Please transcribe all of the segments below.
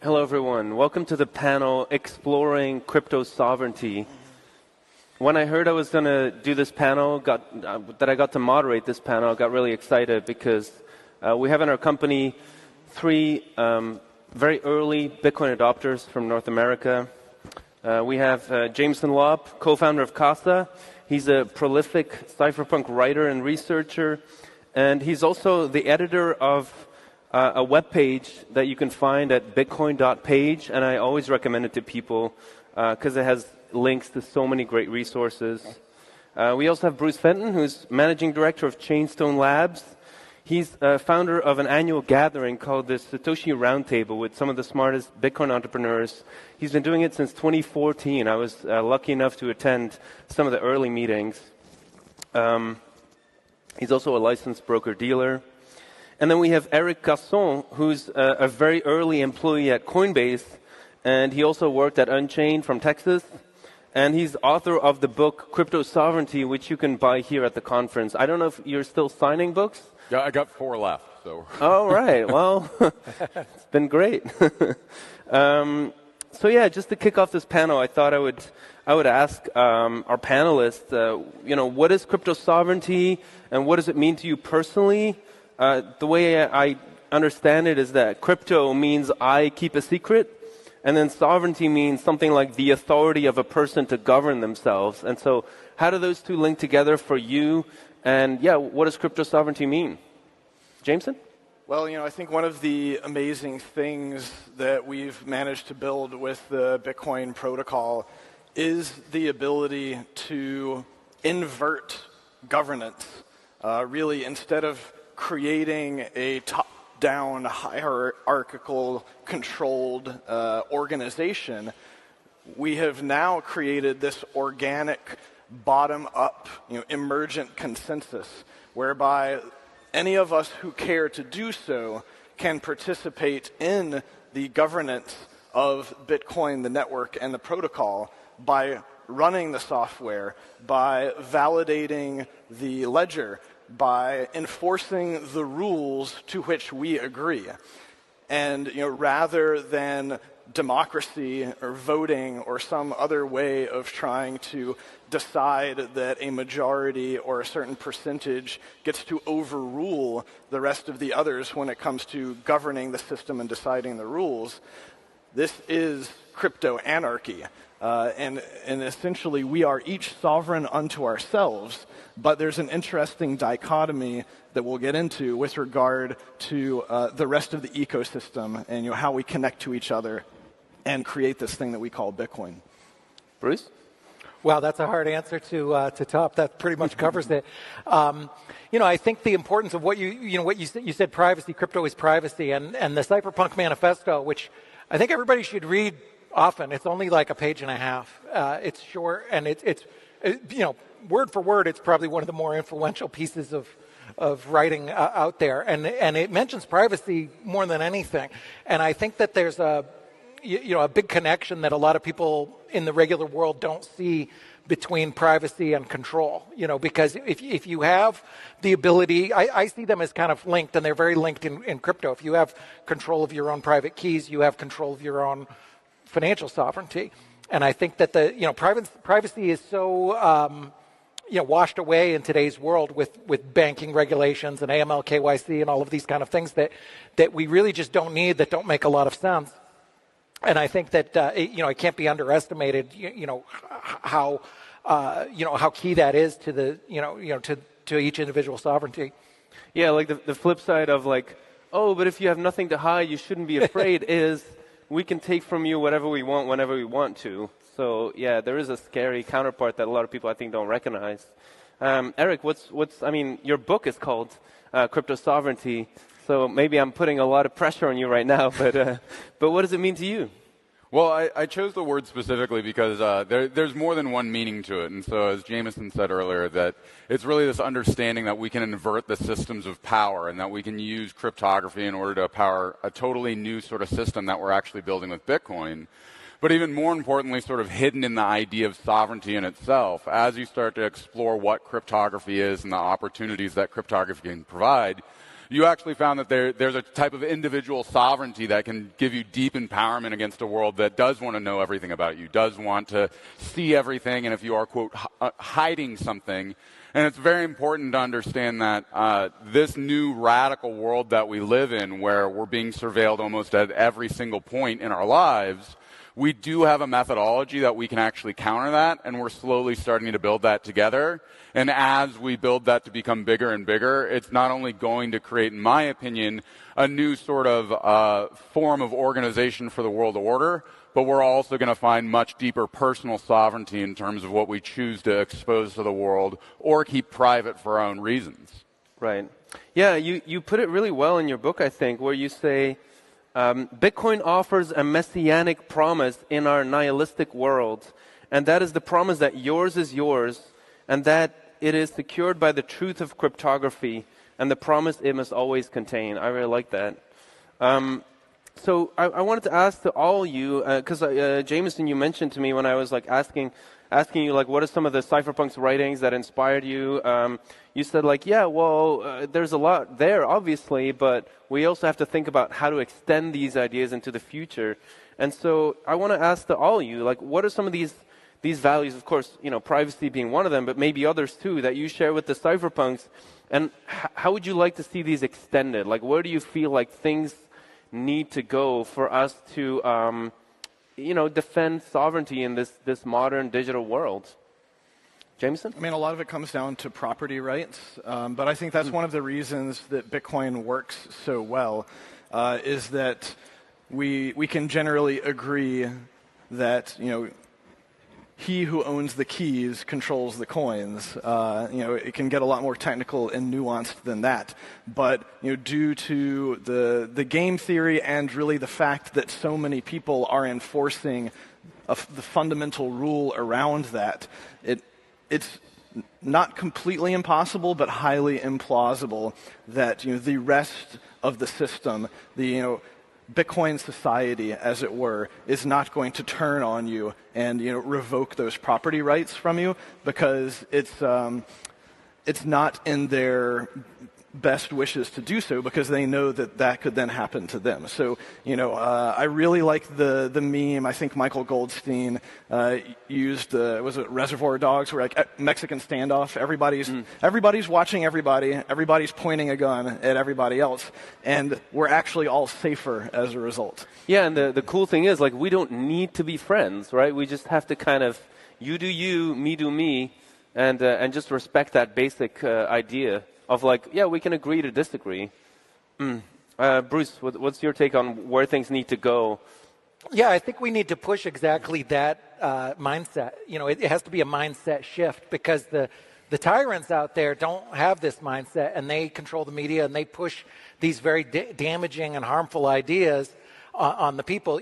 Hello, everyone. Welcome to the panel Exploring Crypto Sovereignty. When I heard I was going to do this panel, that I got to moderate this panel, I got really excited because we have in our company three very early Bitcoin adopters from North America. We have Jameson Lopp, co-founder of Casa. He's a prolific cypherpunk writer and researcher, and he's also the editor of a web page that you can find at bitcoin.page, and I always recommend it to people because it has links to so many great resources. We also have Bruce Fenton, who's managing director of Chainstone Labs. He's founder of an annual gathering called the Satoshi Roundtable with some of the smartest Bitcoin entrepreneurs. He's been doing it since 2014. I was lucky enough to attend some of the early meetings. He's also a licensed broker-dealer. And then we have Erik Cason, who's a very early employee at Coinbase, and he also worked at Unchained from Texas. And he's author of the book Crypto Sovereignty, which you can buy here at the conference. I don't know if you're still signing books? Yeah, I got 4 left. So. Oh, right. Well, it's been great. So yeah, just to kick off this panel, I thought I would ask our panelists, what is crypto sovereignty, and what does it mean to you personally? The way I understand it is that crypto means I keep a secret, and then sovereignty means something like the authority of a person to govern themselves. And so how do those two link together for you? And yeah, what does crypto sovereignty mean? Jameson? Well, I think one of the amazing things that we've managed to build with the Bitcoin protocol is the ability to invert governance. Really, instead of creating a top-down, hierarchical, controlled organization, we have now created this organic, bottom-up, emergent consensus, whereby any of us who care to do so can participate in the governance of Bitcoin, the network, and the protocol by running the software, by validating the ledger, by enforcing the rules to which we agree. And rather than democracy or voting or some other way of trying to decide that a majority or a certain percentage gets to overrule the rest of the others when it comes to governing the system and deciding the rules, this is crypto anarchy. And essentially, we are each sovereign unto ourselves, but there's an interesting dichotomy that we'll get into with regard to the rest of the ecosystem and how we connect to each other and create this thing that we call Bitcoin. Bruce? Wow, that's a hard answer to top. That pretty much covers it. I think the importance of what you said, privacy, crypto is privacy, and the Cypherpunk Manifesto, which I think everybody should read often. It's only like a page and a half. It's short, and it's word for word, it's probably one of the more influential pieces of writing out there, and it mentions privacy more than anything. And I think that there's a big connection that a lot of people in the regular world don't see between privacy and control. Because if you have the ability, I see them as kind of linked, and they're very linked in crypto. If you have control of your own private keys, you have control of your own financial sovereignty. And I think that privacy is so washed away in today's world with banking regulations and AML, KYC, and all of these kind of things that we really just don't need, that don't make a lot of sense. And I think that it can't be underestimated. How key that is to the to each individual sovereignty. Yeah, like the flip side of but if you have nothing to hide, you shouldn't be afraid. Is we can take from you whatever we want whenever we want to. So yeah, there is a scary counterpart that a lot of people I think don't recognize. Erik, your book is called Crypto Sovereignty. So maybe I'm putting a lot of pressure on you right now, but what does it mean to you? Well, I chose the word specifically because there's more than one meaning to it. And so as Jameson said earlier, that it's really this understanding that we can invert the systems of power and that we can use cryptography in order to power a totally new sort of system that we're actually building with Bitcoin. But even more importantly, sort of hidden in the idea of sovereignty in itself, as you start to explore what cryptography is and the opportunities that cryptography can provide, you actually found that there's a type of individual sovereignty that can give you deep empowerment against a world that does want to know everything about you, does want to see everything, and if you are, quote, hiding something. And it's very important to understand that this new radical world that we live in, where we're being surveilled almost at every single point in our lives, we do have a methodology that we can actually counter that, and we're slowly starting to build that together. And as we build that to become bigger and bigger, it's not only going to create, in my opinion, a new sort of form of organization for the world order, but we're also going to find much deeper personal sovereignty in terms of what we choose to expose to the world or keep private for our own reasons. Right. Yeah, you put it really well in your book, I think, where you say, Bitcoin offers a messianic promise in our nihilistic world, and that is the promise that yours is yours, and that it is secured by the truth of cryptography, and the promise it must always contain. I really like that. So I wanted to ask to all you, because Jameson, you mentioned to me when I was like asking you like what are some of the cypherpunks writings that inspired you. You said like, yeah, well, there's a lot there, obviously, but we also have to think about how to extend these ideas into the future. And so I want to ask to all you, like, what are some of these values? Of course, you know, privacy being one of them, but maybe others too that you share with the cypherpunks. And how would you like to see these extended? Like, where do you feel like things need to go for us to, defend sovereignty in this modern digital world? Jameson? I mean, a lot of it comes down to property rights, but I think that's one of the reasons that Bitcoin works so well, is that we can generally agree that, he who owns the keys controls the coins. It can get a lot more technical and nuanced than that. But due to the game theory and really the fact that so many people are enforcing the fundamental rule around that, it's not completely impossible, but highly implausible that the rest of the system, the Bitcoin society, as it were, is not going to turn on you and revoke those property rights from you, because it's not in their best wishes to do so, because they know that could then happen to them. So I really like the meme. I think Michael Goldstein used was it Reservoir Dogs, where like Mexican standoff, everybody's watching everybody's pointing a gun at everybody else, and we're actually all safer as a result. Yeah, and the cool thing is, like, we don't need to be friends, right? We just have to kind of, you do you, me do me, and just respect that basic idea of like, yeah, we can agree to disagree. Bruce, what's your take on where things need to go? Yeah, I think we need to push exactly that mindset. It has to be a mindset shift, because the tyrants out there don't have this mindset, and they control the media, and they push these very damaging and harmful ideas on the people.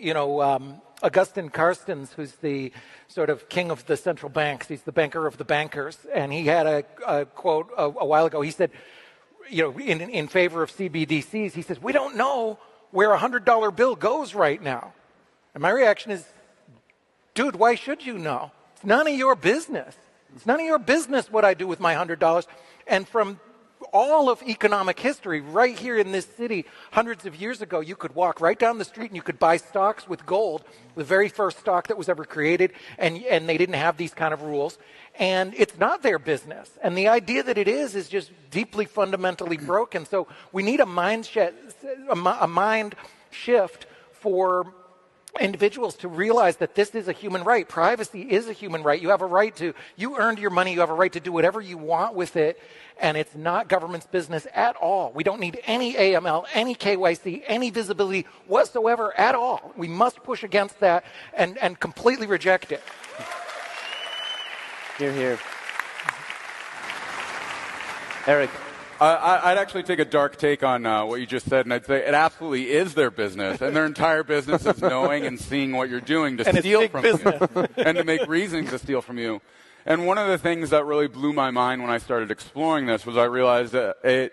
Augustin Carstens, who's the sort of king of the central banks, he's the banker of the bankers, and he had a quote a while ago. He said, in favor of CBDCs, he says, we don't know where a $100 bill goes right now. And my reaction is, dude, why should you know? It's none of your business. It's none of your business what I do with my $100. And from all of economic history, right here in this city, hundreds of years ago, you could walk right down the street and you could buy stocks with gold, the very first stock that was ever created, and they didn't have these kind of rules. And it's not their business. And the idea that it is just deeply fundamentally broken. So we need a mind shift for individuals to realize that this is a human right. Privacy is a human right. You have a right to, you earned your money, you have a right to do whatever you want with it, and it's not government's business at all. We don't need any AML, any KYC, any visibility whatsoever at all. We must push against that and completely reject it. Hear, hear. Erik. I'd actually take a dark take on what you just said, and I'd say it absolutely is their business, and their entire business is knowing and seeing what you're doing to steal from you, and to make reasons to steal from you. And one of the things that really blew my mind when I started exploring this was I realized that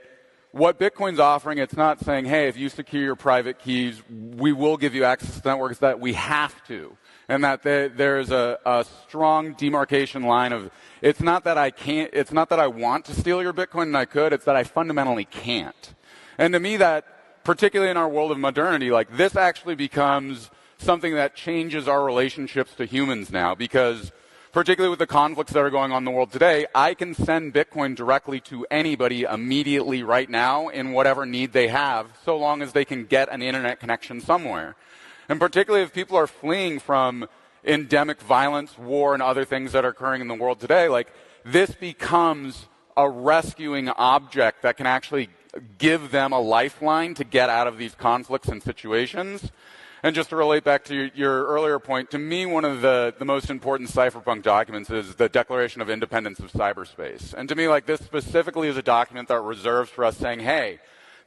what Bitcoin's offering, it's not saying, hey, if you secure your private keys, we will give you access to networks, that we have to. And that there's a strong demarcation line of, it's not that I want to steal your Bitcoin and I could, it's that I fundamentally can't. And to me, that, particularly in our world of modernity, like this actually becomes something that changes our relationships to humans now, because particularly with the conflicts that are going on in the world today, I can send Bitcoin directly to anybody immediately right now in whatever need they have, so long as they can get an internet connection somewhere. And particularly if people are fleeing from endemic violence, war, and other things that are occurring in the world today, like this becomes a rescuing object that can actually give them a lifeline to get out of these conflicts and situations. And just to relate back to your earlier point, to me, one of the most important cypherpunk documents is the Declaration of Independence of Cyberspace. And to me, like this specifically is a document that reserves for us saying, hey,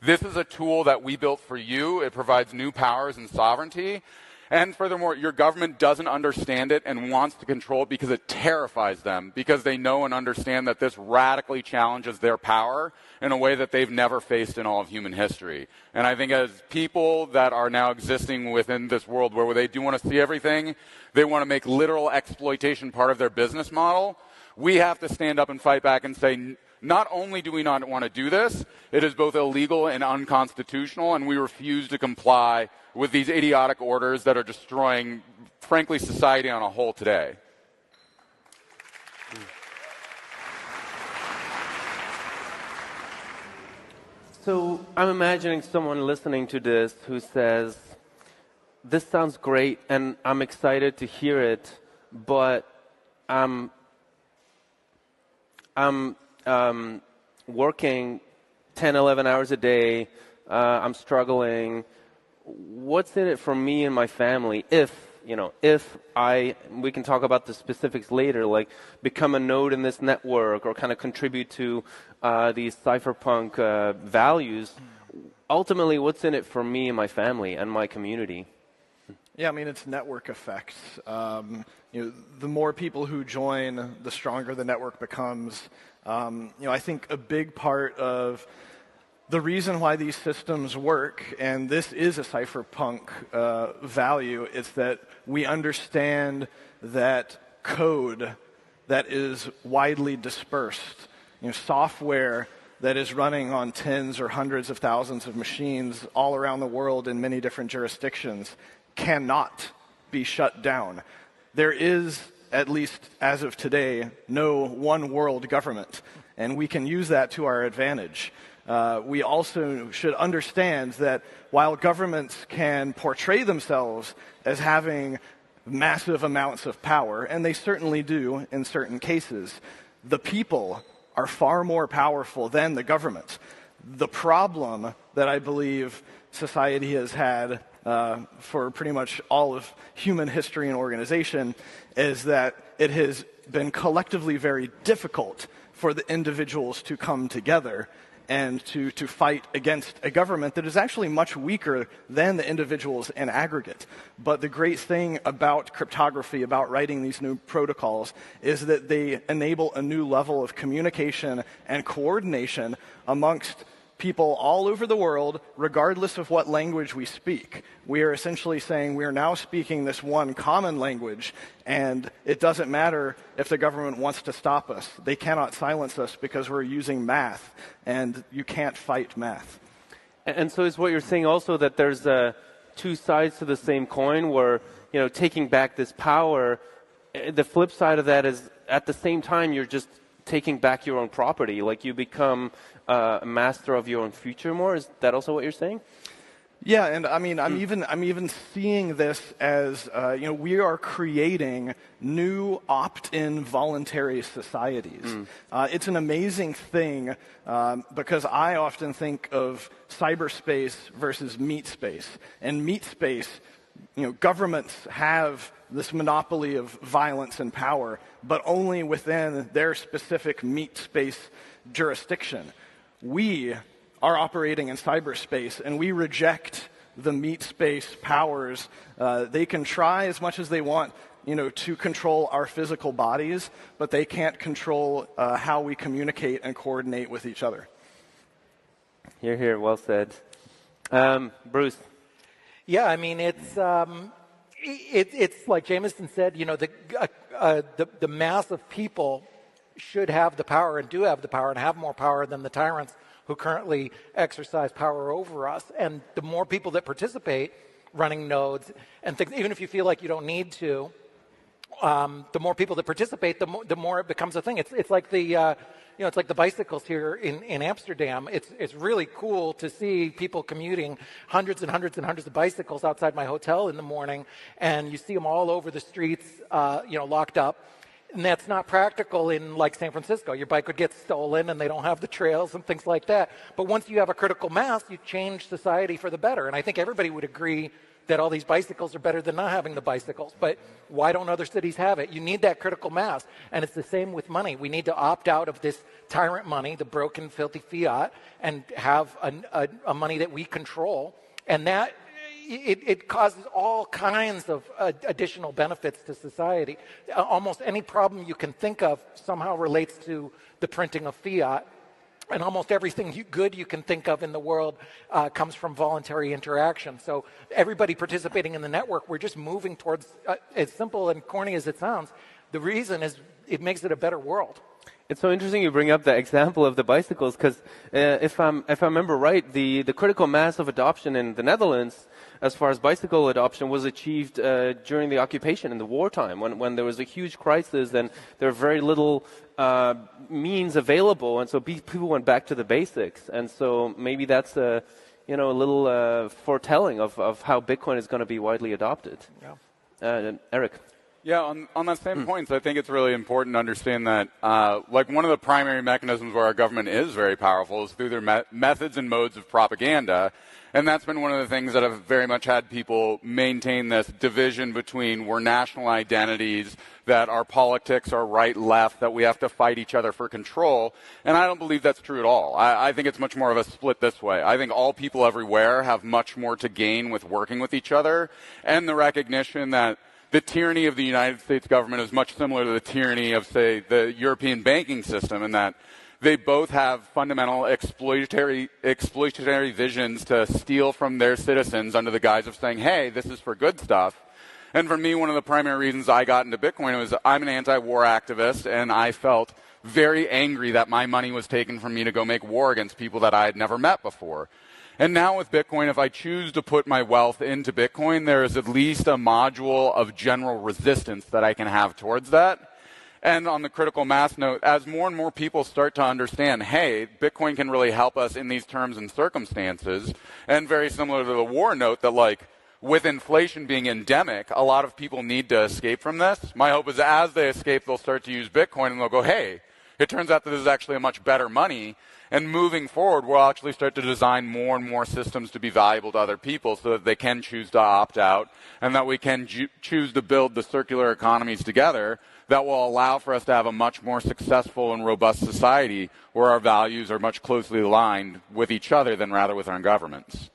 this is a tool that we built for you. It provides new powers and sovereignty. And furthermore, your government doesn't understand it and wants to control it because it terrifies them, because they know and understand that this radically challenges their power in a way that they've never faced in all of human history. And I think as people that are now existing within this world where they do want to see everything, they want to make literal exploitation part of their business model, we have to stand up and fight back and say, not only do we not want to do this, it is both illegal and unconstitutional, and we refuse to comply with these idiotic orders that are destroying, frankly, society on a whole today. So I'm imagining someone listening to this who says, this sounds great and I'm excited to hear it, but I'm working 10, 11 hours a day, I'm struggling. What's in it for me and my family if we can talk about the specifics later, like become a node in this network or kind of contribute to these cypherpunk values. Ultimately, what's in it for me and my family and my community? Yeah, I mean, it's network effects. The more people who join, the stronger the network becomes. I think a big part of the reason why these systems work, and this is a cypherpunk value, is that we understand that code that is widely dispersed, software that is running on tens or hundreds of thousands of machines all around the world in many different jurisdictions, cannot be shut down. There is, at least as of today, no one world government, and we can use that to our advantage. We also should understand that while governments can portray themselves as having massive amounts of power, and they certainly do in certain cases, the people are far more powerful than the government. The problem that I believe society has had for pretty much all of human history and organization is that it has been collectively very difficult for the individuals to come together and to fight against a government that is actually much weaker than the individuals in aggregate. But the great thing about cryptography, about writing these new protocols, is that they enable a new level of communication and coordination amongst people all over the world, regardless of what language we speak. We are essentially saying we are now speaking this one common language, and it doesn't matter if the government wants to stop us. They cannot silence us because we're using math, and you can't fight math. And so is what you're saying also that there's two sides to the same coin where, taking back this power, the flip side of that is at the same time you're just taking back your own property, like you become a master of your own future more. Is that also what you're saying? Yeah, and I mean, I'm even seeing this as we are creating new opt-in voluntary societies. It's an amazing thing because I often think of cyberspace versus meat space. And meat space, governments have this monopoly of violence and power, but only within their specific meat space jurisdiction. We are operating in cyberspace, and we reject the meat space powers. They can try as much as they want, to control our physical bodies, but they can't control how we communicate and coordinate with each other. You're here. Well said. Bruce. Yeah, I mean, it's like Jameson said, the mass of people should have the power and do have the power and have more power than the tyrants who currently exercise power over us. And the more people that participate running nodes and things, even if you feel like you don't need to, the more people that participate, the more it becomes a thing. It's like the it's like the bicycles here in Amsterdam. It's really cool to see people commuting hundreds and hundreds and hundreds of bicycles outside my hotel in the morning, and you see them all over the streets, locked up. And that's not practical in like San Francisco. Your bike would get stolen and they don't have the trails and things like that. But once you have a critical mass, you change society for the better. And I think everybody would agree that all these bicycles are better than not having the bicycles. But why don't other cities have it? You need that critical mass. And it's the same with money. We need to opt out of this tyrant money, the broken, filthy fiat, and have a money that we control. And that it causes all kinds of additional benefits to society. Almost any problem you can think of somehow relates to the printing of fiat. And almost everything good you can think of in the world comes from voluntary interaction. So everybody participating in the network, we're just moving towards, as simple and corny as it sounds, the reason is it makes it a better world. It's so interesting you bring up the example of the bicycles, because if I remember right, the critical mass of adoption in the Netherlands, as far as bicycle adoption, was achieved during the occupation in the wartime, when there was a huge crisis and there were very little means available, and so people went back to the basics. And so maybe that's a little foretelling of how Bitcoin is going to be widely adopted. Yeah. Erik. Yeah, on that same point, I think it's really important to understand that one of the primary mechanisms where our government is very powerful is through their methods and modes of propaganda. And that's been one of the things that have very much had people maintain this division between we're national identities, that our politics are right, left, that we have to fight each other for control. And I don't believe that's true at all. I think it's much more of a split this way. I think all people everywhere have much more to gain with working with each other, and the recognition that the tyranny of the United States government is much similar to the tyranny of, say, the European banking system, in that they both have fundamental exploitatory visions to steal from their citizens under the guise of saying, hey, this is for good stuff. And for me, one of the primary reasons I got into Bitcoin was I'm an anti-war activist, and I felt very angry that my money was taken from me to go make war against people that I had never met before. And now with Bitcoin, if I choose to put my wealth into Bitcoin, there is at least a module of general resistance that I can have towards that. And on the critical mass note, as more and more people start to understand, hey, Bitcoin can really help us in these terms and circumstances, and very similar to the war note that, with inflation being endemic, a lot of people need to escape from this. My hope is as they escape, they'll start to use Bitcoin and they'll go, hey, it turns out that this is actually a much better money. And moving forward, we'll actually start to design more and more systems to be valuable to other people so that they can choose to opt out, and that we can choose to build the circular economies together that will allow for us to have a much more successful and robust society where our values are much closely aligned with each other than rather with our own governments.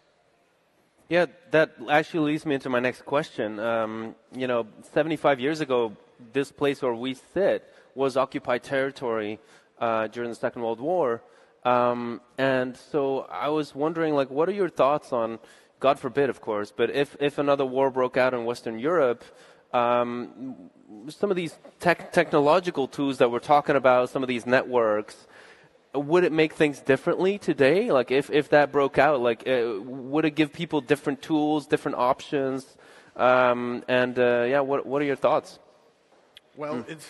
Yeah, that actually leads me into my next question. 75 years ago, this place where we sit was occupied territory during the Second World War. And so I was wondering, what are your thoughts on, God forbid, of course, but if another war broke out in Western Europe, some of these technological tools that we're talking about, some of these networks, would it make things differently today? If that broke out, would it give people different tools, different options? What are your thoughts? Well, it's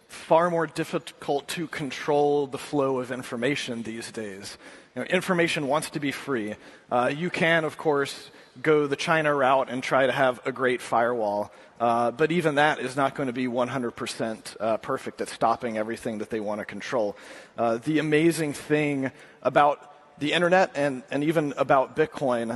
far more difficult to control the flow of information these days. Information wants to be free. You can, of course, go the China route and try to have a great firewall, but even that is not going to be 100% perfect at stopping everything that they want to control. The amazing thing about the internet and even about Bitcoin,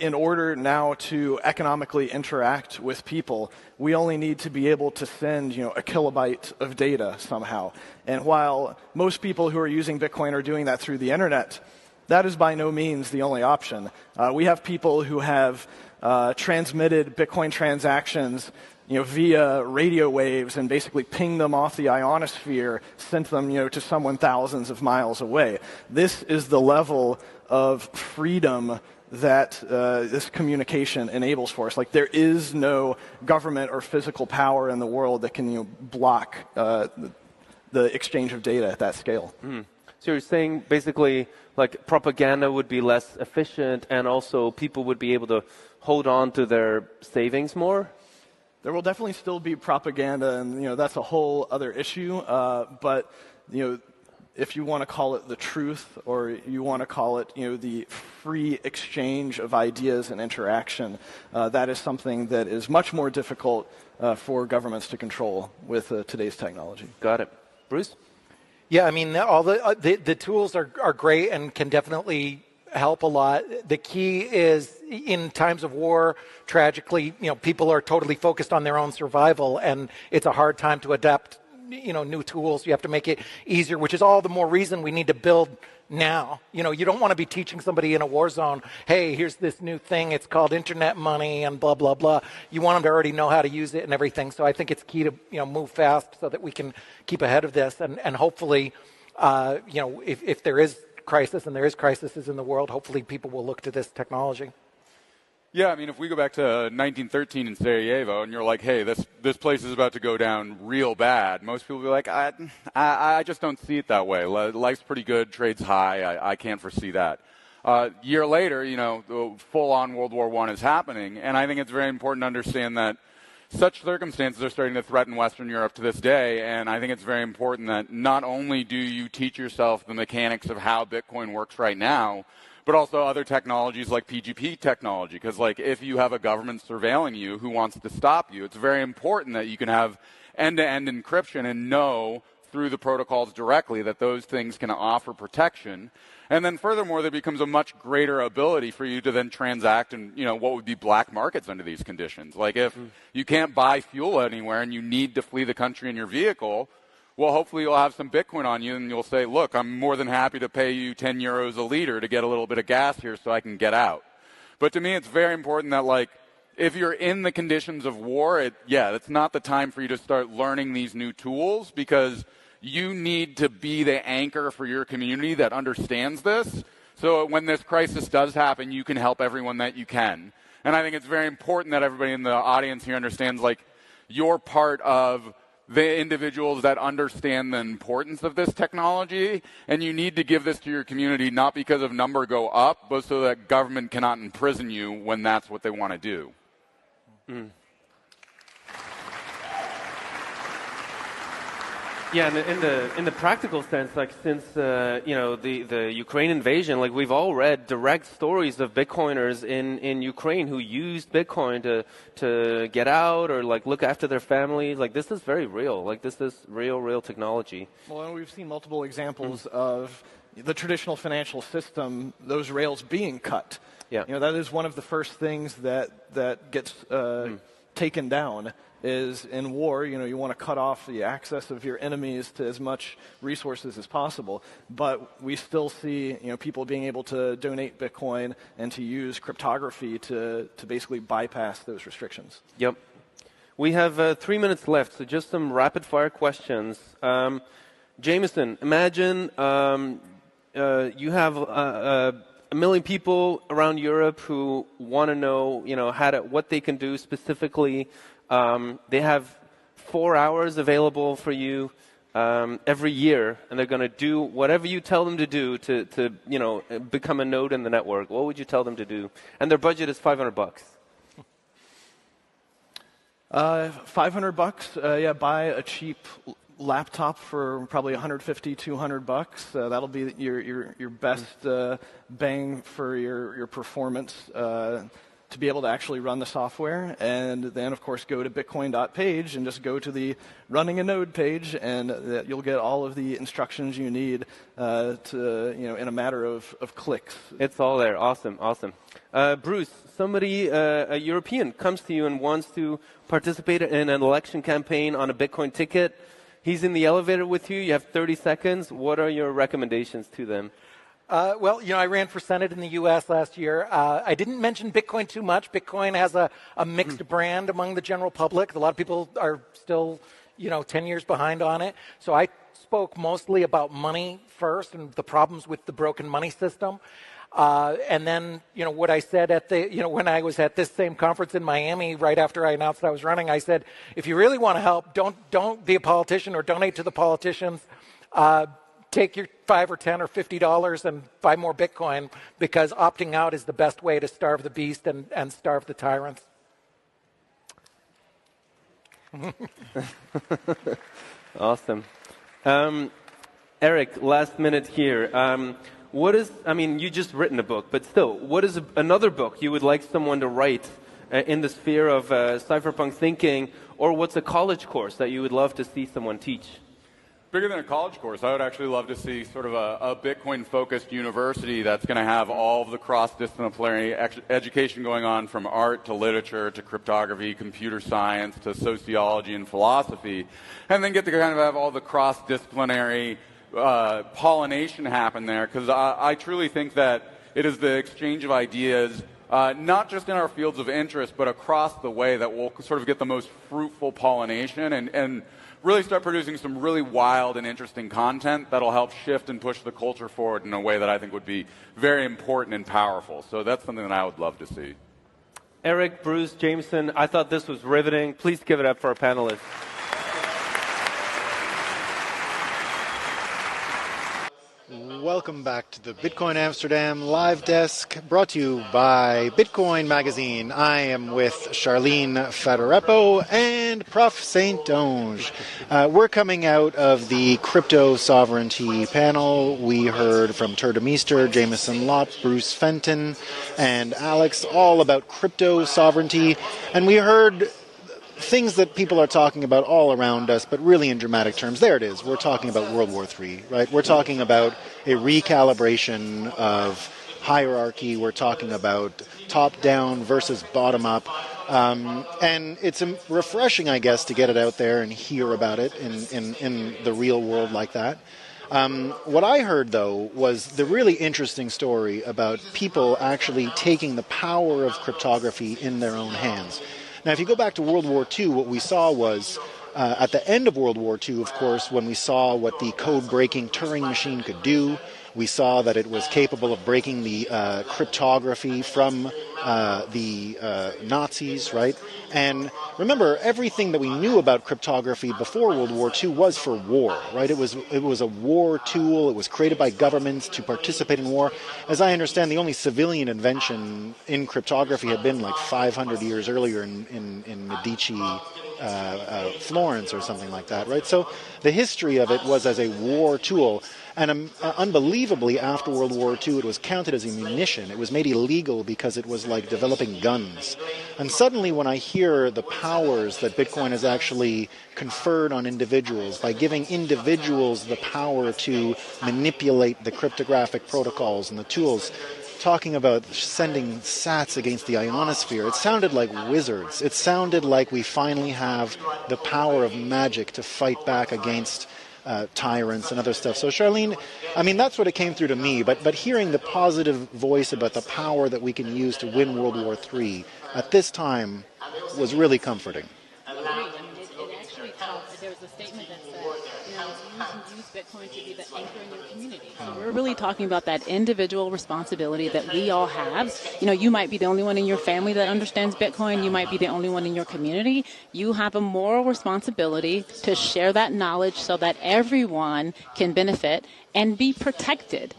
in order now to economically interact with people, we only need to be able to send, a kilobyte of data somehow. And while most people who are using Bitcoin are doing that through the internet, that is by no means the only option. We have people who have transmitted Bitcoin transactions via radio waves and basically pinged them off the ionosphere, sent them, to someone thousands of miles away. This is the level of freedom that this communication enables for us. There is no government or physical power in the world that can, block the exchange of data at that scale. So you're saying basically like propaganda would be less efficient and also people would be able to hold on to their savings more? There will definitely still be propaganda, and that's a whole other issue. But if you want to call it the truth, or you want to call it the free exchange of ideas and interaction, that is something that is much more difficult for governments to control with today's technology. Got it, Bruce. Yeah, I mean, all the tools are great and can definitely help a lot. The key is in times of war, tragically, people are totally focused on their own survival, and it's a hard time to adapt, new tools. You have to make it easier, which is all the more reason we need to build now. You don't want to be teaching somebody in a war zone, hey, here's this new thing, it's called internet money and blah, blah, blah. You want them to already know how to use it and everything. So I think it's key to, move fast so that we can keep ahead of this. And hopefully, if there is crisis, and there is crises in the world, hopefully people will look to this technology. Yeah, I mean, if we go back to 1913 in Sarajevo, and you're like, hey, this place is about to go down real bad, most people will be like, I just don't see it that way. Life's pretty good, trade's high, I can't foresee that. A year later, full-on World War I is happening, and I think it's very important to understand that such circumstances are starting to threaten Western Europe to this day, and I think it's very important that not only do you teach yourself the mechanics of how Bitcoin works right now, but also other technologies like PGP technology, because if you have a government surveilling you who wants to stop you, it's very important that you can have end-to-end encryption and know through the protocols directly that those things can offer protection. And then furthermore, there becomes a much greater ability for you to then transact in, what would be black markets under these conditions. Like if you can't buy fuel anywhere and you need to flee the country in your vehicle, well, hopefully you'll have some Bitcoin on you and you'll say, look, I'm more than happy to pay you 10 euros a liter to get a little bit of gas here so I can get out. But to me, it's very important that if you're in the conditions of war, it's not the time for you to start learning these new tools, because you need to be the anchor for your community that understands this. So when this crisis does happen, you can help everyone that you can. And I think it's very important that everybody in the audience here understands, you're part of the individuals that understand the importance of this technology, and you need to give this to your community not because of number go up, but so that government cannot imprison you when that's what they want to do. Mm. Yeah, in the practical sense, since the Ukraine invasion, we've all read direct stories of Bitcoiners in Ukraine who used Bitcoin to get out or look after their families. This is very real. This is real technology. Well, and we've seen multiple examples of the traditional financial system, those rails being cut. Yeah, that is one of the first things that gets taken down. Is in war, you want to cut off the access of your enemies to as much resources as possible. But we still see, people being able to donate Bitcoin and to use cryptography to basically bypass those restrictions. Yep. We have 3 minutes left, so just some rapid-fire questions. Jameson, imagine you have a million people around Europe who want to know, what they can do specifically. They have 4 hours available for you every year, and they're going to do whatever you tell them to do to become a node in the network. What would you tell them to do? And their budget is $500. $500, buy a cheap laptop for probably $150, $200. That'll be your best bang for your performance. To be able to actually run the software, and then of course go to bitcoin.page and just go to the running a node page, and you'll get all of the instructions you need in a matter of clicks. It's all there. Awesome. Bruce, somebody, a European, comes to you and wants to participate in an election campaign on a Bitcoin ticket. He's in the elevator with you. You have 30 seconds. What are your recommendations to them? Well, I ran for Senate in the U.S. last year. I didn't mention Bitcoin too much. Bitcoin has a mixed brand among the general public. A lot of people are still, 10 years behind on it. So I spoke mostly about money first and the problems with the broken money system. And then, what I said at when I was at this same conference in Miami right after I announced I was running, I said, if you really want to help, don't be a politician or donate to the politicians. take your $5 or $10 or $50 and buy more Bitcoin, because opting out is the best way to starve the beast and starve the tyrants. Awesome. Erik, last minute here. You just written a book, but still, what is another book you would like someone to write in the sphere of cypherpunk thinking, or what's a college course that you would love to see someone teach? Bigger than a college course, I would actually love to see sort of a Bitcoin-focused university that's going to have all of the cross-disciplinary education going on, from art to literature to cryptography, computer science to sociology and philosophy, and then get to kind of have all the cross-disciplinary pollination happen there, because I truly think that it is the exchange of ideas, not just in our fields of interest, but across the way, that will sort of get the most fruitful pollination and really start producing some really wild and interesting content that'll help shift and push the culture forward in a way that I think would be very important and powerful. So that's something that I would love to see. Erik, Bruce, Jameson, I thought this was riveting. Please give it up for our panelists. Welcome back to the Bitcoin Amsterdam live desk, brought to you by Bitcoin Magazine. I am with Charlene Federepo and Prof. Saint-Onge. We're coming out of the crypto sovereignty panel. We heard from Tuur Demeester, Jameson Lopp, Bruce Fenton, and Alex, all about crypto sovereignty. And we heard things that people are talking about all around us, but really in dramatic terms. There it is. We're talking about World War III, right? We're talking about a recalibration of hierarchy. We're talking about top-down versus bottom-up. And it's refreshing, I guess, to get it out there and hear about it in the real world like that. What I heard, though, was the really interesting story about people actually taking the power of cryptography in their own hands. Now, if you go back to World War II, what we saw was, at the end of World War II, of course, when we saw what the code-breaking Turing machine could do, we saw that it was capable of breaking the cryptography from the Nazis, right? And remember, everything that we knew about cryptography before World War II was for war, right? It was a war tool. It was created by governments to participate in war. As I understand, the only civilian invention in cryptography had been like 500 years earlier in Medici, Florence or something like that, right? So the history of it was as a war tool. And unbelievably, after World War II, it was counted as a munition. It was made illegal because it was like developing guns. And suddenly, when I hear the powers that Bitcoin has actually conferred on individuals, by giving individuals the power to manipulate the cryptographic protocols and the tools, talking about sending sats against the ionosphere, it sounded like wizards. It sounded like we finally have the power of magic to fight back against tyrants and other stuff. So Charlene, I mean, that's what it came through to me, but hearing the positive voice about the power that we can use to win World War III at this time was really comforting. I agree. I mean, it actually helped. There was a statement that said, you can use Bitcoin to be the anchor in your community. So we're really talking about that individual responsibility that we all have. You might be the only one in your family that understands Bitcoin. You might be the only one in your community. You have a moral responsibility to share that knowledge so that everyone can benefit and be protected.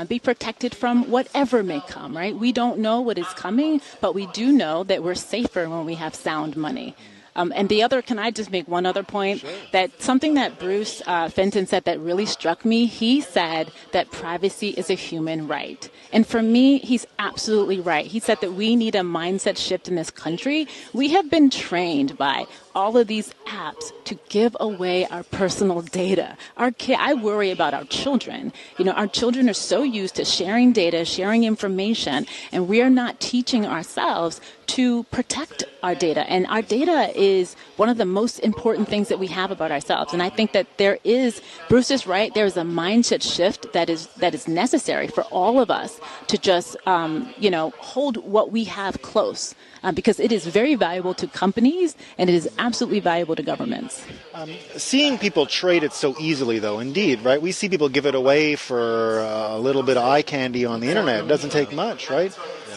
Be protected from whatever may come, right? We don't know what is coming, but we do know that we're safer when we have sound money. And the other, can I just make one other point? Sure. That something that Bruce Fenton said that really struck me, he said that privacy is a human right. And for me, he's absolutely right. He said that we need a mindset shift in this country. We have been trained by all of these apps to give away our personal data. I worry about our children. Our children are so used to sharing data, sharing information, and we are not teaching ourselves to protect our data. And our data is one of the most important things that we have about ourselves. And I think that Bruce is right, there is a mindset shift that is necessary for all of us to just, hold what we have close. Because it is very valuable to companies and it is absolutely valuable to governments. Seeing people trade it so easily, though, indeed, right? We see people give it away for a little bit of eye candy on the internet. It doesn't take much, right?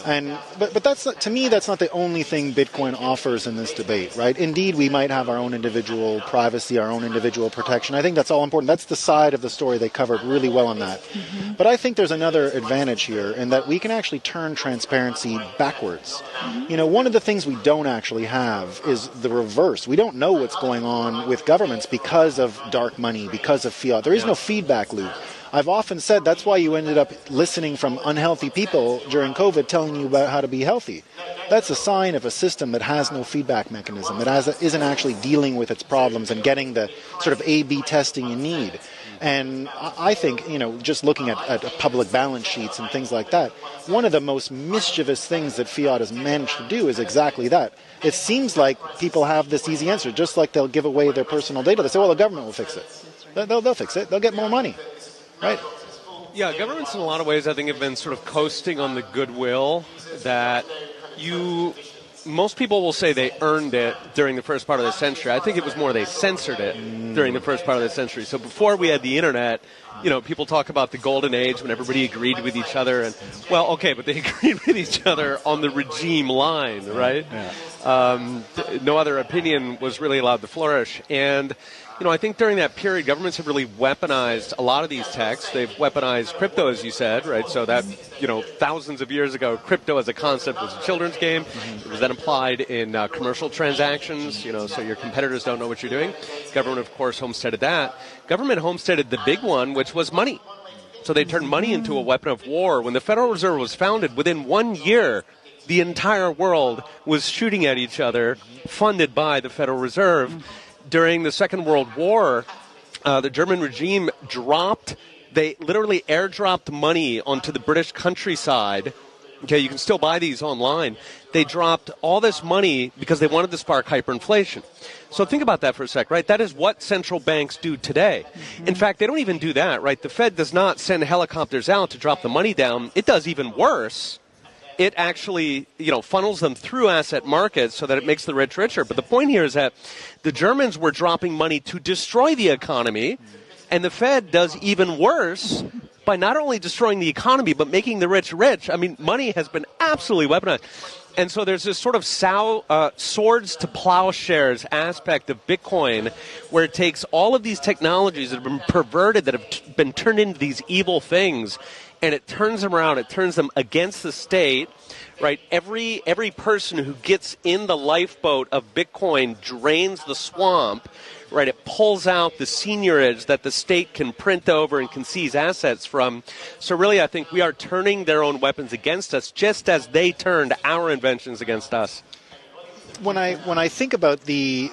But that's not, to me, that's not the only thing Bitcoin offers in this debate, right? Indeed, we might have our own individual privacy, our own individual protection. I think that's all important. That's the side of the story they covered really well on that. Mm-hmm. But I think there's another advantage here in that we can actually turn transparency backwards. Mm-hmm. You know, one of the things we don't actually have is the reverse. We don't know what's going on with governments because of dark money, because of fiat. There is no feedback loop. I've often said that's why you ended up listening from unhealthy people during COVID telling you about how to be healthy. That's a sign of a system that has no feedback mechanism, that isn't actually dealing with its problems and getting the sort of A/B testing you need. And I think, you know, just looking at public balance sheets and things like that, one of the most mischievous things that fiat has managed to do is exactly that. It seems like people have this easy answer, just like they'll give away their personal data. They say, well, the government will fix it. They'll fix it. They'll get more money. Right. Yeah, governments in a lot of ways I think have been sort of coasting on the goodwill that most people will say they earned it during the first part of the century. I think it was more they censored it during the first part of the century. So before we had the internet, you know, people talk about the golden age when everybody agreed with each other. And, well, okay, but they agreed with each other on the regime line, right? Yeah. No other opinion was really allowed to flourish. And you know, I think during that period, governments have really weaponized a lot of these texts. They've weaponized crypto, as you said, right? So that, you know, thousands of years ago, crypto as a concept was a children's game. It was then applied in commercial transactions, you know, so your competitors don't know what you're doing. Government, of course, homesteaded that. Government homesteaded the big one, which was money. So they turned money into a weapon of war. When the Federal Reserve was founded, within 1 year, the entire world was shooting at each other, funded by the Federal Reserve. During the Second World War, the German regime they literally airdropped money onto the British countryside. Okay, you can still buy these online. They dropped all this money because they wanted to spark hyperinflation. So think about that for a sec, right? That is what central banks do today. Mm-hmm. In fact, they don't even do that, right? The Fed does not send helicopters out to drop the money down. It does even worse. It actually, you know, funnels them through asset markets so that it makes the rich richer. But the point here is that the Germans were dropping money to destroy the economy, and the Fed does even worse by not only destroying the economy, but making the rich rich. I mean, money has been absolutely weaponized. And so there's this sort of swords to plowshares aspect of Bitcoin where it takes all of these technologies that have been perverted, that have been turned into these evil things, and it turns them around. It turns them against the state, right? Every person who gets in the lifeboat of Bitcoin drains the swamp, right? It pulls out the seigniorage that the state can print over and can seize assets from. So really, I think we are turning their own weapons against us, just as they turned our inventions against us. When I think about the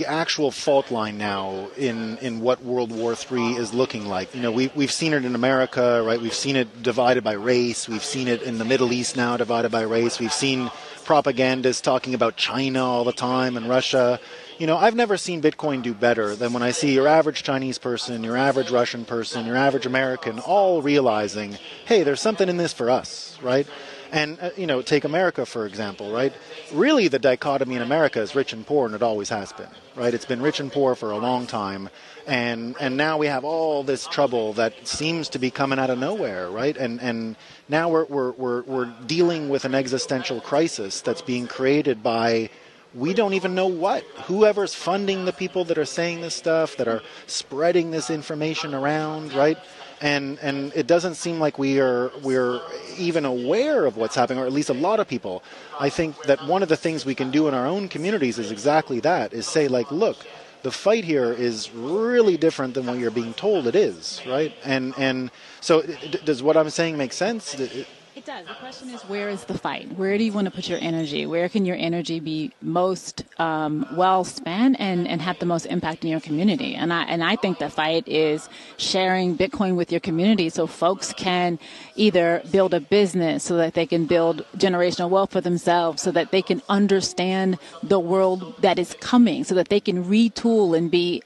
actual fault line now in what World War III is looking like, you know, we've seen it in America, right? We've seen it divided by race. We've seen it in the Middle East now divided by race. We've seen propagandists talking about China all the time and Russia. You know, I've never seen Bitcoin do better than when I see your average Chinese person, your average Russian person, your average American all realizing, hey, there's something in this for us, right? And, you know, take America, for example, right? Really, the dichotomy in America is rich and poor, and it always has been, right? It's been rich and poor for a long time, and now we have all this trouble that seems to be coming out of nowhere, right? And now we're dealing with an existential crisis that's being created by we don't even know what. Whoever's funding the people that are saying this stuff, that are spreading this information around, right? And it doesn't seem like we're even aware of what's happening, or at least a lot of people. I think that one of the things we can do in our own communities is exactly that, is say, like, look, the fight here is really different than what you're being told it is, right? And so does what I'm saying make sense? It does. The question is, where is the fight? Where do you want to put your energy? Where can your energy be most well spent and have the most impact in your community? And I think the fight is sharing Bitcoin with your community so folks can either build a business so that they can build generational wealth for themselves, so that they can understand the world that is coming, so that they can retool and be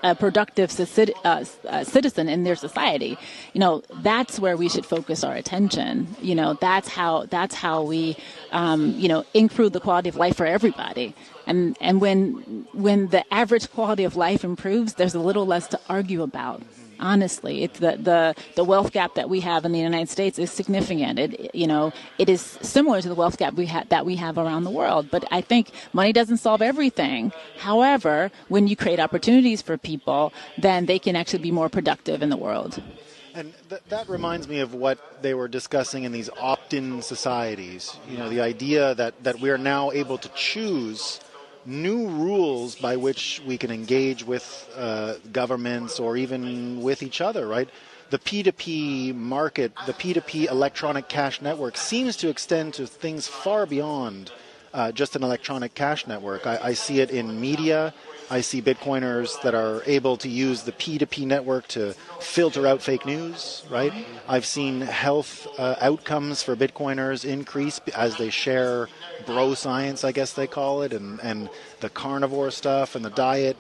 a productive citizen in their society. You know, that's where we should focus our attention. You know, that's how we, improve the quality of life for everybody. And when the average quality of life improves, there's a little less to argue about. Honestly, it's the wealth gap that we have in the United States is significant. It is similar to the wealth gap that we have around the world. But I think money doesn't solve everything. However, when you create opportunities for people, then they can actually be more productive in the world. And that reminds me of what they were discussing in these opt-in societies. The idea that we are now able to choose new rules by which we can engage with governments or even with each other, right? The P2P market, the P2P electronic cash network seems to extend to things far beyond just an electronic cash network. I see it in media. I see Bitcoiners that are able to use the P2P network to filter out fake news, right? I've seen health outcomes for Bitcoiners increase as they share bro science, I guess they call it, and the carnivore stuff and the diet.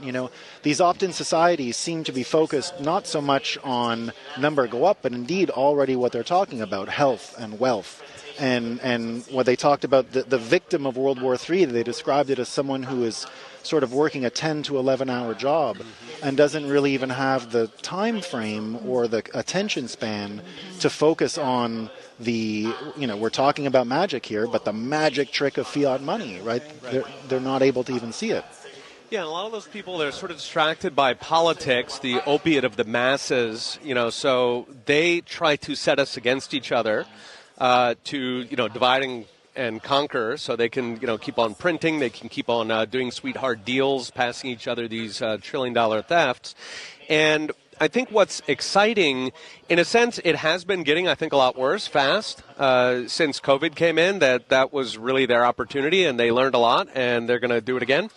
These opt-in societies seem to be focused not so much on number go up, but indeed already what they're talking about, health and wealth. And what they talked about, the victim of World War III, they described it as someone who is sort of working a 10 to 11 hour job and doesn't really even have the time frame or the attention span to focus on we're talking about magic here, but the magic trick of fiat money, right? They're not able to even see it. Yeah, and a lot of those people, they're sort of distracted by politics, the opiate of the masses, so they try to set us against each other to divide and conquer, so they can, keep on printing, they can keep on doing sweetheart deals, passing each other these trillion-dollar thefts. And I think what's exciting, in a sense, it has been getting, I think, a lot worse fast since COVID came in, that was really their opportunity, and they learned a lot, and they're going to do it again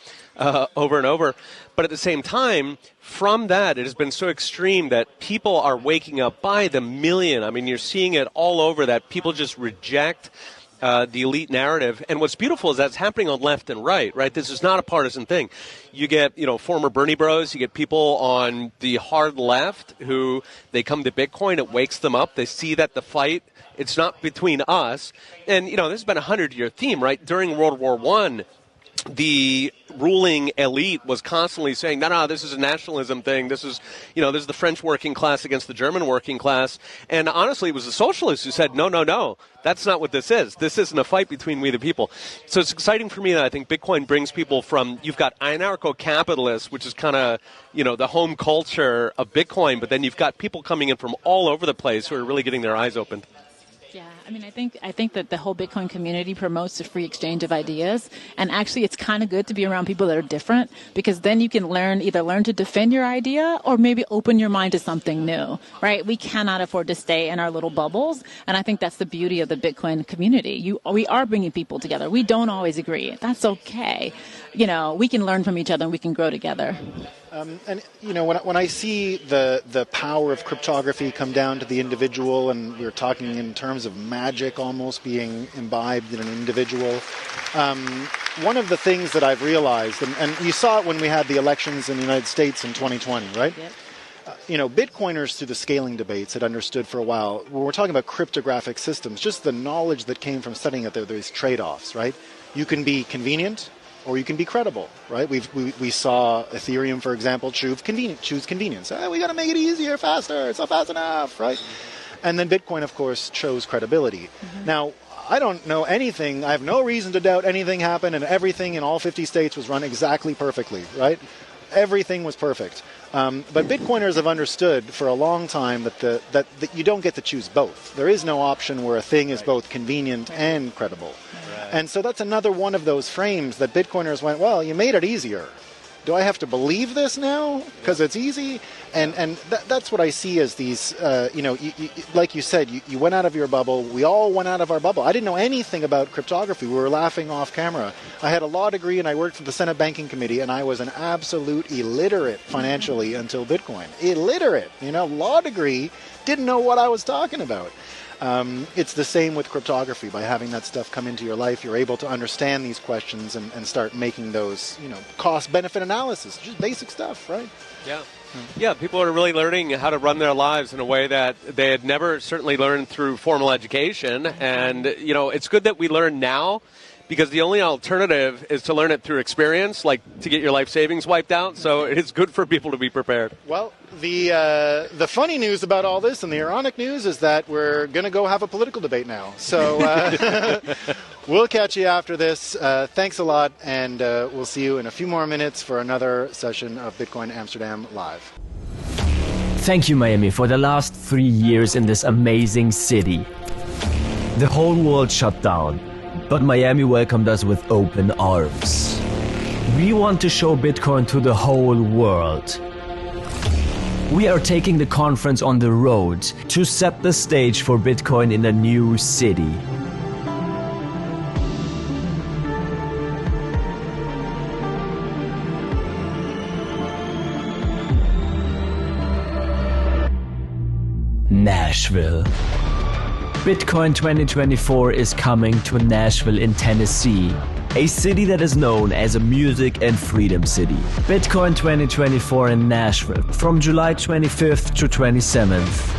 over and over. But at the same time, from that, it has been so extreme that people are waking up by the million. I mean, you're seeing it all over, that people just reject the elite narrative. And what's beautiful is that's happening on left and right? This is not a partisan thing. You get, former Bernie bros, you get people on the hard left who they come to Bitcoin, it wakes them up. They see that the fight, it's not between us. And, this has been a 100-year theme, right? During World War I, the ruling elite was constantly saying, no, this is a nationalism thing. This is the French working class against the German working class. And honestly, it was the socialists who said, no, that's not what this is. This isn't a fight between we the people. So it's exciting for me that I think Bitcoin brings people from, you've got anarcho-capitalists, which is kind of, the home culture of Bitcoin, but then you've got people coming in from all over the place who are really getting their eyes opened. Yeah, I think that the whole Bitcoin community promotes the free exchange of ideas, and actually it's kind of good to be around people that are different, because then you can either learn to defend your idea or maybe open your mind to something new, right? We cannot afford to stay in our little bubbles, and I think that's the beauty of the Bitcoin community. We are bringing people together. We don't always agree. That's okay. We can learn from each other and we can grow together. When I see the power of cryptography come down to the individual, and we're talking in terms of magic almost being imbibed in an individual, one of the things that I've realized, and you saw it when we had the elections in the United States in 2020, right? Yep. Bitcoiners through the scaling debates had understood for a while, when we're talking about cryptographic systems, just the knowledge that came from studying it, there's trade-offs, right? You can be convenient, or you can be credible, right? We saw Ethereum, for example, choose convenience. We got to make it easier, faster. It's not fast enough, right? And then Bitcoin, of course, chose credibility. Mm-hmm. Now, I don't know anything. I have no reason to doubt anything happened, and everything in all 50 states was run exactly perfectly, right? Everything was perfect. But Bitcoiners have understood for a long time that you don't get to choose both. There is no option where a thing is both convenient and credible. And so that's another one of those frames that Bitcoiners went, well, you made it easier. Do I have to believe this now because it's easy? And that's what I see as these, like you said, you went out of your bubble. We all went out of our bubble. I didn't know anything about cryptography. We were laughing off camera. I had a law degree and I worked for the Senate Banking Committee, and I was an absolute illiterate financially until Bitcoin. Illiterate, law degree, didn't know what I was talking about. It's the same with cryptography. By having that stuff come into your life, you're able to understand these questions and start making those, cost-benefit analysis, just basic stuff, right? Yeah. Yeah, people are really learning how to run their lives in a way that they had never certainly learned through formal education. And, it's good that we learn now, because the only alternative is to learn it through experience, like to get your life savings wiped out. So it's good for people to be prepared. Well, the funny news about all this and the ironic news is that we're going to go have a political debate now. So we'll catch you after this. Thanks a lot, and we'll see you in a few more minutes for another session of Bitcoin Amsterdam Live. Thank you, Miami, for the last 3 years in this amazing city. The whole world shut down, but Miami welcomed us with open arms. We want to show Bitcoin to the whole world. We are taking the conference on the road to set the stage for Bitcoin in a new city. Nashville. Bitcoin 2024 is coming to Nashville in Tennessee, a city that is known as a music and freedom city. Bitcoin 2024 in Nashville from July 25th to 27th.